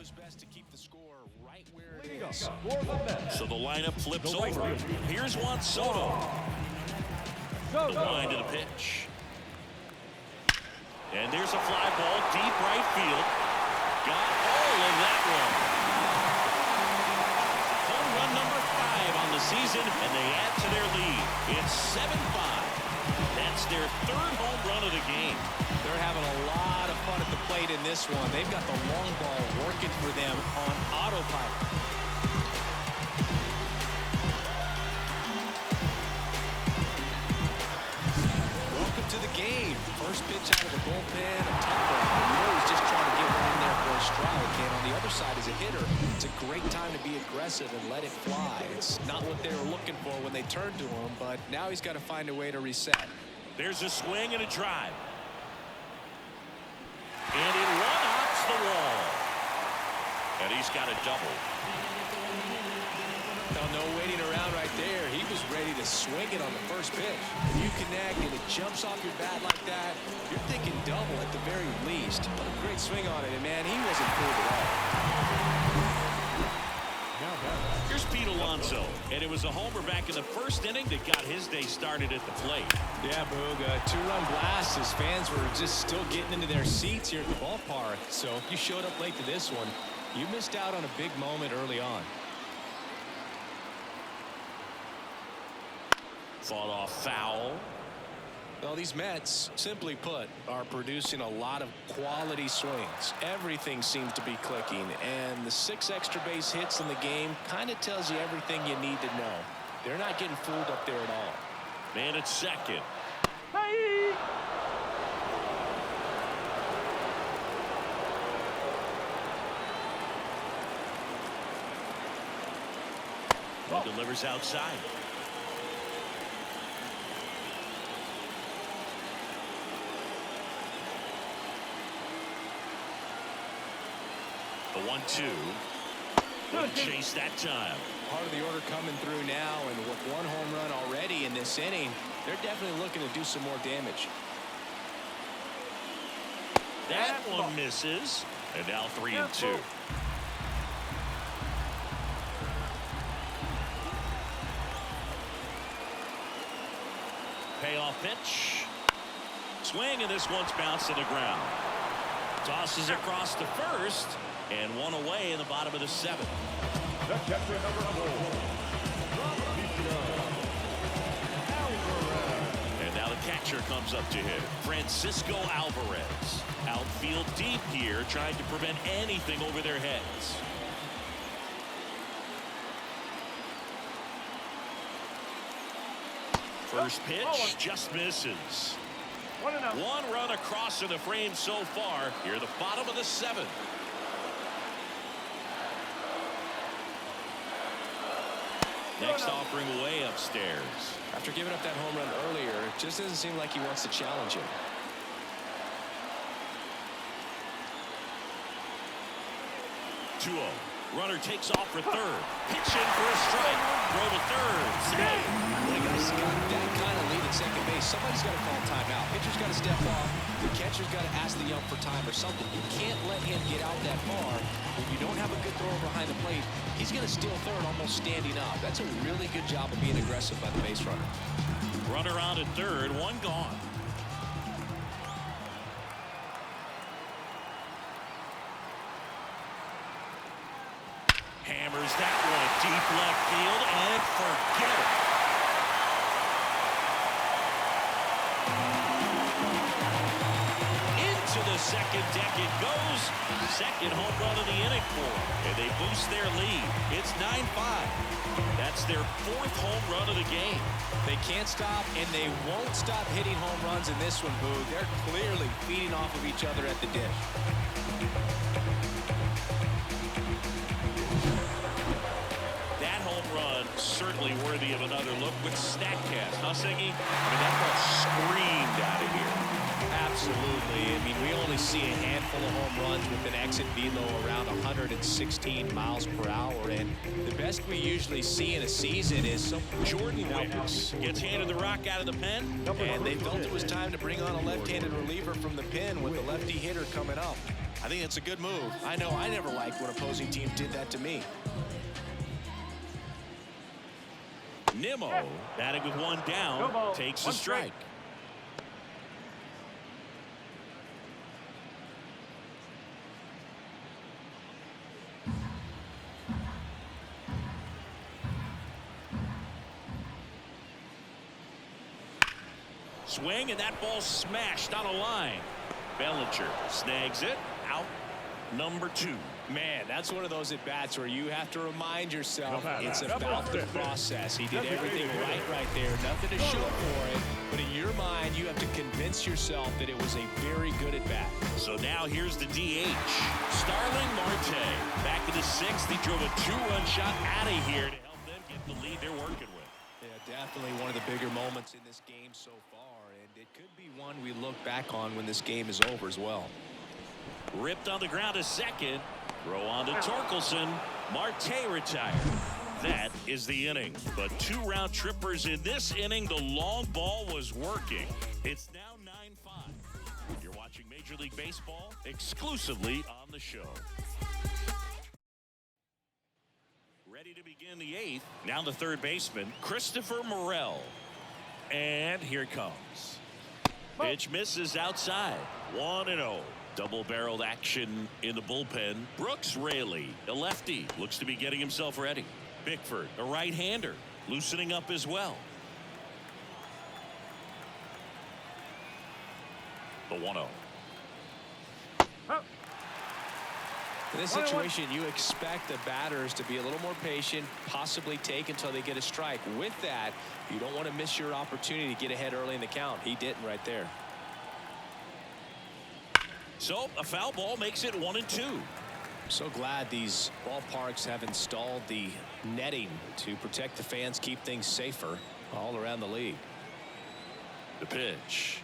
his best to keep the score right where it is. So the lineup flips over. Here's Juan Soto. The line to the pitch. And there's a fly ball deep right field. Got all of that one. Home run number 5 on the season, and they add to their lead. It's 7-5. That's their 3rd home run of the game. They're having a lot of fun at the plate in this one. They've got the long ball working for them on autopilot. Welcome to the game. First pitch out of the bullpen, a tough one. You know he's just trying to get one in there for a strike. And on the other side is a hitter. It's a great time to be aggressive and let it fly. It's not what they were looking for when they turned to him, but now he's got to find a way to reset. There's a swing and a drive. And it one-hops the wall. And he's got a double. No waiting around right there. He was ready to swing it on the first pitch. If you connect and it jumps off your bat like that, you're thinking double at the very least. What a great swing on it, and man, he wasn't fooled at all. Here's Pete Alonso, and it was a homer back in the first inning that got his day started at the plate. Yeah, Boog, a 2-run blast. His fans were just still getting into their seats here at the ballpark. So if you showed up late to this one, you missed out on a big moment early on. Fought off foul. Well, these Mets, simply put, are producing a lot of quality swings. Everything seems to be clicking, and the 6 extra base hits in the game kind of tells you everything you need to know. They're not getting fooled up there at all. Man at second. Hey! He delivers outside. The 1-2. Good chase that time. Part of the order coming through now, and with 1 home run already in this inning, they're definitely looking to do some more damage. That one misses. And now 3-2. Payoff pitch. Swing, and this one's bounced to the ground. Tosses across to first, and 1 away in the bottom of the 7th. The catcher, number 4. And now the catcher comes up to hit. Francisco Alvarez. Outfield deep here, trying to prevent anything over their heads. First pitch just misses. 1 run across in the frame so far. Here at the bottom of the 7th. Next offering way upstairs. After giving up that home run earlier, it just doesn't seem like he wants to challenge him. 2-0. Runner takes off for third. Pitch in for a strike. Throw to third. Save. When a guy's got that kind of lead at second base, somebody's got to call timeout. Pitcher's got to step off. The catcher's got to ask the ump for time or something. You can't let him get out that far. If you don't have a good thrower behind the plate, he's going to steal third almost standing up. That's a really good job of being aggressive by the base runner. Runner out at third. 1 gone. Hammers that one deep left field, and forget it. Into the second deck it goes. Second home run of the inning for them, and they boost their lead. It's 9-5. That's their 4th home run of the game. They can't stop, and they won't stop hitting home runs in this one, Boo. They're clearly feeding off of each other at the dish. Certainly worthy of another look with StatCast, huh, Siggy? I mean, that ball screamed out of here. Absolutely. I mean, we only see a handful of home runs with an exit velo around 116 miles per hour, and the best we usually see in a season is some Jordan Wicks gets handed the rock out of the pen, and they felt it was time to bring on a left-handed reliever from the pen with the lefty hitter coming up. I think it's a good move. I know I never liked when opposing teams did that to me. Nimmo batting with one down, takes a strike. Swing, and that ball smashed on a line. Bellinger snags it. Out number 2. Man, that's one of those at-bats where you have to remind yourself it's about the process. He did everything right there. Nothing to show for it. But in your mind, you have to convince yourself that it was a very good at-bat. So now here's the DH. Starling Marte. Back in the 6th, he drove a 2-run shot out of here to help them get the lead they're working with. Yeah, definitely one of the bigger moments in this game so far. And it could be one we look back on when this game is over as well. Ripped on the ground to second. Throw on to Torkelson. Marte retired. That is the inning. But 2 round trippers in this inning. The long ball was working. It's now 9-5. You're watching Major League Baseball exclusively on the show. Ready to begin the 8th. Now the third baseman, Christopher Morel. And here it comes. Pitch misses outside. 1-0. Double-barreled action in the bullpen. Brooks Raley, a lefty, looks to be getting himself ready. Bickford, a right-hander, loosening up as well. The 1-0. In this situation, you expect the batters to be a little more patient, possibly take until they get a strike. With that, you don't want to miss your opportunity to get ahead early in the count. He didn't right there. So a foul ball makes it 1-2. So glad these ballparks have installed the netting to protect the fans, keep things safer all around the league. The pitch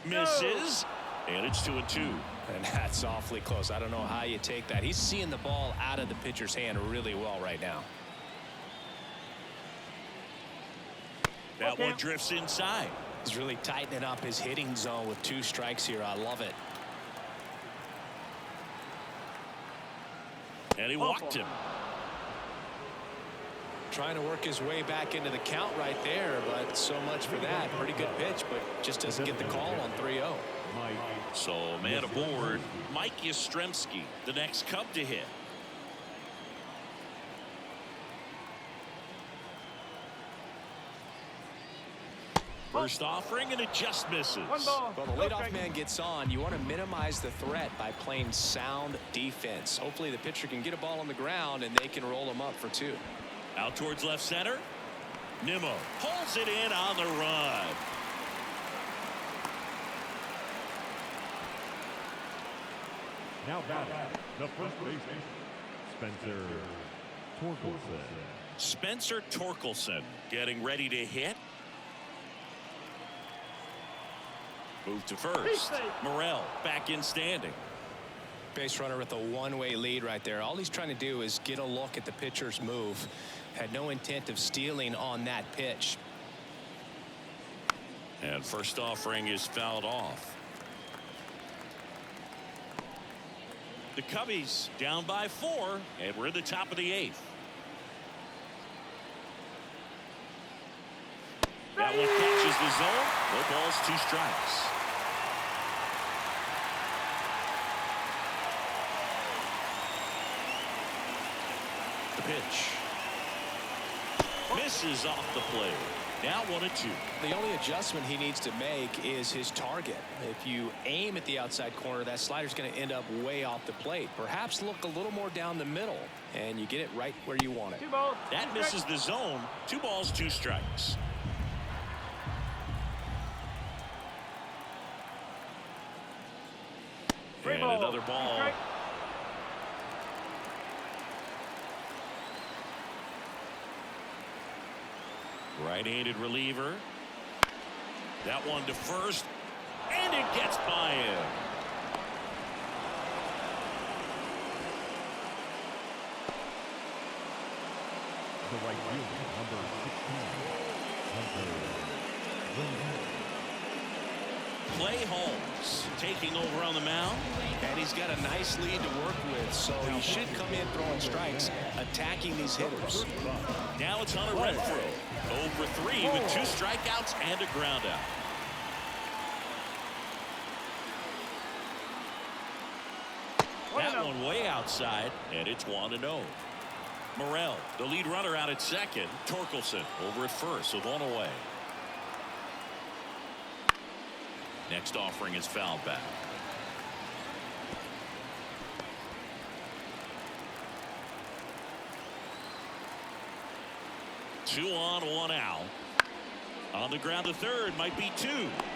misses, and it's 2-2. And that's awfully close. I don't know how you take that. He's seeing the ball out of the pitcher's hand really well right now. That one drifts inside. He's really tightening up his hitting zone with 2 strikes here. I love it. And he walked him. Trying to work his way back into the count right there, but so much for that. Pretty good pitch, but just doesn't get the call on 3-0. So man aboard, Mike Yastrzemski, the next Cub to hit. First offering, and it just misses. Well, the leadoff man gets on. You want to minimize the threat by playing sound defense. Hopefully the pitcher can get a ball on the ground and they can roll him up for 2. Out towards left center. Nimmo pulls it in on the run. Now batting, the first baseman, Spencer Torkelson. Spencer Torkelson getting ready to hit. Move to first. Morel back in standing. Base runner with a one-way lead right there. All he's trying to do is get a look at the pitcher's move. Had no intent of stealing on that pitch. And first offering is fouled off. The Cubbies down by 4, and we're in the top of the 8th. That one catches the zone. No balls, 2 strikes. The pitch misses off the plate. Now 1-2. The only adjustment he needs to make is his target. If you aim at the outside corner, that slider's going to end up way off the plate. Perhaps look a little more down the middle, and you get it right where you want it. That misses the zone. 2 balls, 2 strikes. And another ball. Right-handed reliever. That one to first, and it gets by him. The right fielder, number 16, Hunter Williams. Clay Holmes taking over on the mound. And he's got a nice lead to work with, so he should come in throwing strikes, attacking these hitters. Now it's Hunter Renfroe. 0 for 3 with 2 strikeouts and a groundout. That one way outside, and it's 1-0. Morel, the lead runner, out at second. Torkelson over at first with 1 away. Next offering is fouled back. Two on, 1 out. On the ground to third, might be 2.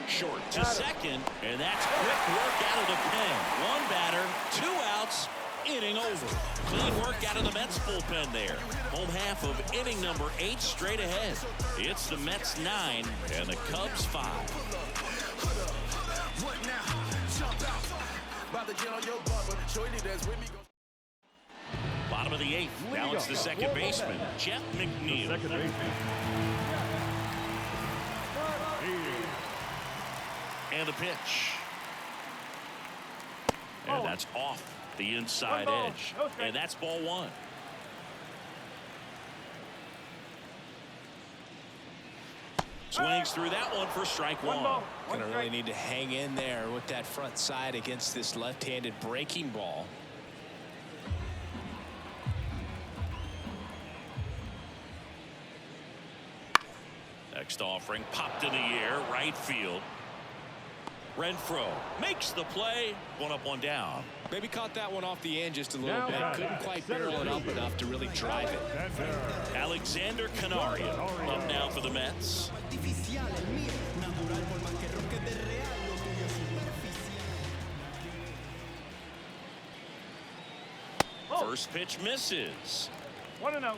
Short to second, and that's quick work out of the pen. 1 batter, 2 outs, inning over. Clean work out of the Mets bullpen there. Home half of inning number 8 straight ahead. It's the Mets 9 and the Cubs 5. Bottom of the 8th. Now it's the second baseman, Jeff McNeil. Second baseman. And the pitch. And that's off the inside edge. And that's ball 1. Swings through that one for strike 1. Gonna really need to hang in there with that front side against this left-handed breaking ball. Next offering popped in the air, right field. Renfroe makes the play. 1 up, 1 down. Maybe caught that one off the end just a little bit. Couldn't quite barrel it up enough to really drive it. Alexander Canario up now for the Mets. First pitch misses. 1-0.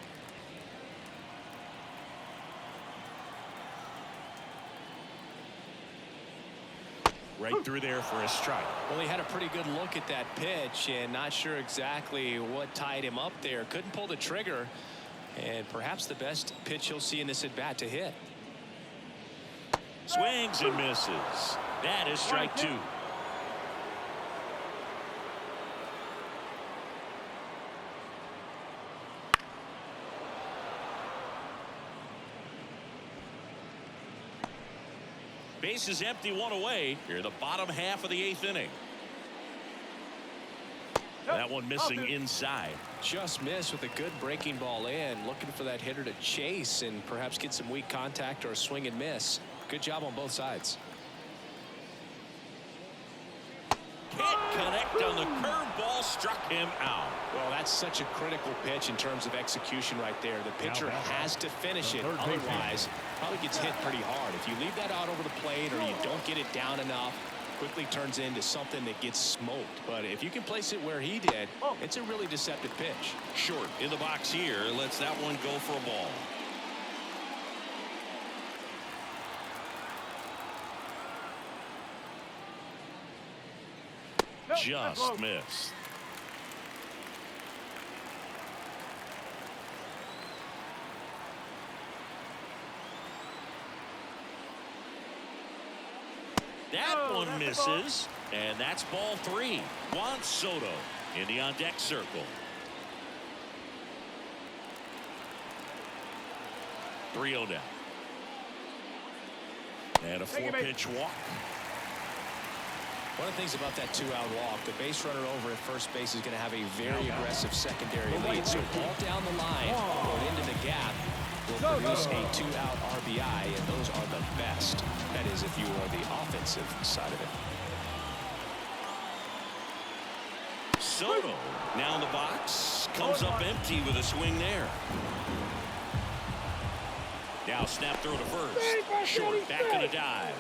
Right through there for a strike. Well, he had a pretty good look at that pitch and not sure exactly what tied him up there. Couldn't pull the trigger, and perhaps the best pitch he'll see in this at bat to hit. Swings and misses. That is strike 2. Base is empty, 1 away. Here, the bottom half of the 8th inning. That one missing inside. Just missed with a good breaking ball in. Looking for that hitter to chase and perhaps get some weak contact or a swing and miss. Good job on both sides. Can't connect on the curveball, struck him out. Well, that's such a critical pitch in terms of execution right there. The pitcher has to finish it. Otherwise, probably gets hit pretty hard. If you leave that out over the plate or you don't get it down enough, quickly turns into something that gets smoked. But if you can place it where he did, it's a really deceptive pitch. Short in the box here. Lets that one go for a ball. Just missed. That one misses, and that's ball 3. Juan Soto in the on-deck circle. .3-0 down. And a 4-pitch walk. One of the things about that 2-out walk, the base runner over at first base is going to have a very aggressive secondary lead. So ball down the line or into the gap will produce a 2-out RBI, and those are the best. That is, if you are the offensive side of it. Soto now in the box, comes up empty with a swing there. Now snap throw to first. Short, back in a dive.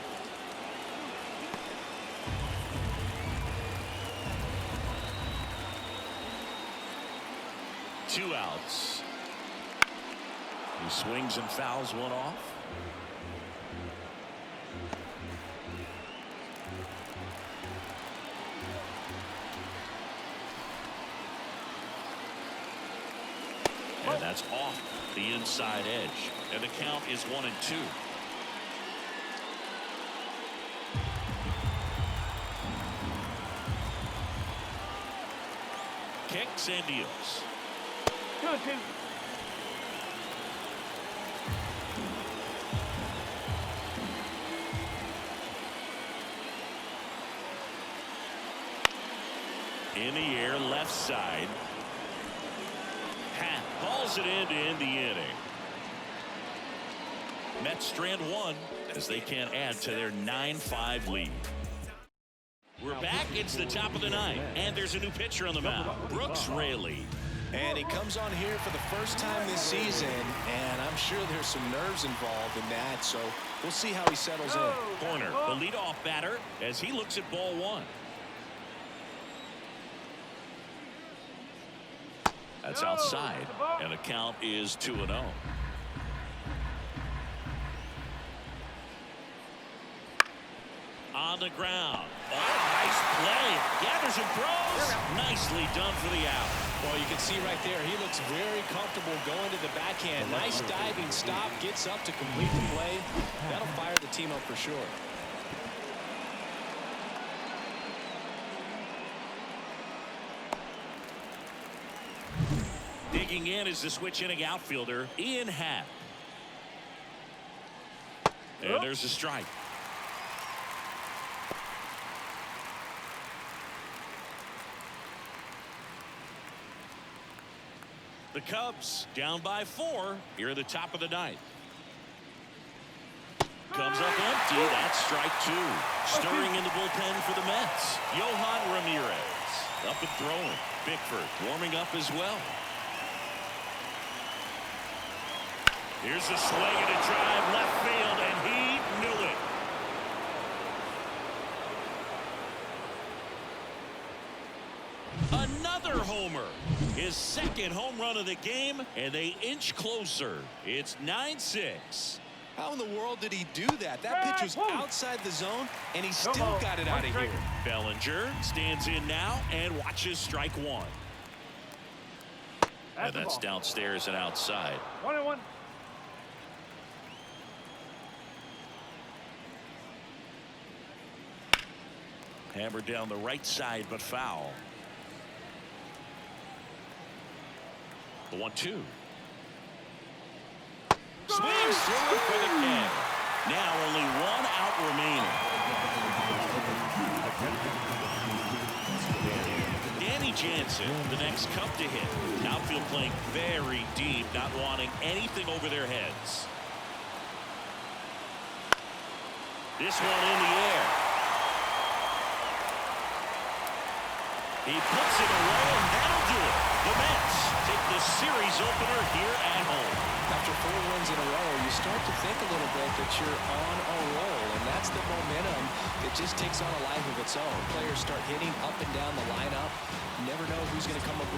Two outs. He swings and fouls one off. And that's off the inside edge. And the count is 1-2. takes and deals. 2-2. In the air, left side. Hat hauls it in to end the inning. Mets strand one as they can't add to their 9-5 lead. We're back. It's the top of the ninth, and there's a new pitcher on the mound, Brooks Raley. And he comes on here for the first time this season, and I'm sure there's some nerves involved in that, so we'll see how he settles in. Corner, the leadoff batter, as he looks at ball one. That's outside, and the count is 2-0. On the ground. Oh, nice play. Gathers and throws. Nicely done for the out. Well, you can see right there, he looks very comfortable going to the backhand. Nice diving stop, gets up to complete the play. That'll fire the team up for sure. Digging in is the switch inning outfielder, Ian Happ. And there's a strike. The Cubs down by 4 here at the top of the ninth. Comes up empty. That's strike 2. Stirring in the bullpen for the Mets, Yohan Ramirez. Up and throwing. Bickford warming up as well. Here's a swing and a drive left field, and he knew it. Another homer. His second home run of the game, and they inch closer. It's 9-6. How in the world did he do that? That pitch was outside the zone, and he still got it out of here. Bellinger stands in now and watches strike 1. And that's downstairs and outside. 1-1. Hammered down the right side, but foul. The 1-2. Swings through it for the Cavs. Now only 1 out remaining. Danny Jansen, the next Cub to hit. Outfield playing very deep, not wanting anything over their heads. This one in the air. He puts it away, and that'll do it. The Mets take the series opener here at home. After 4 wins in a row, you start to think a little bit that you're on a roll, and that's the momentum that just takes on a life of its own. Players start hitting up and down the lineup. You never know who's going to come up with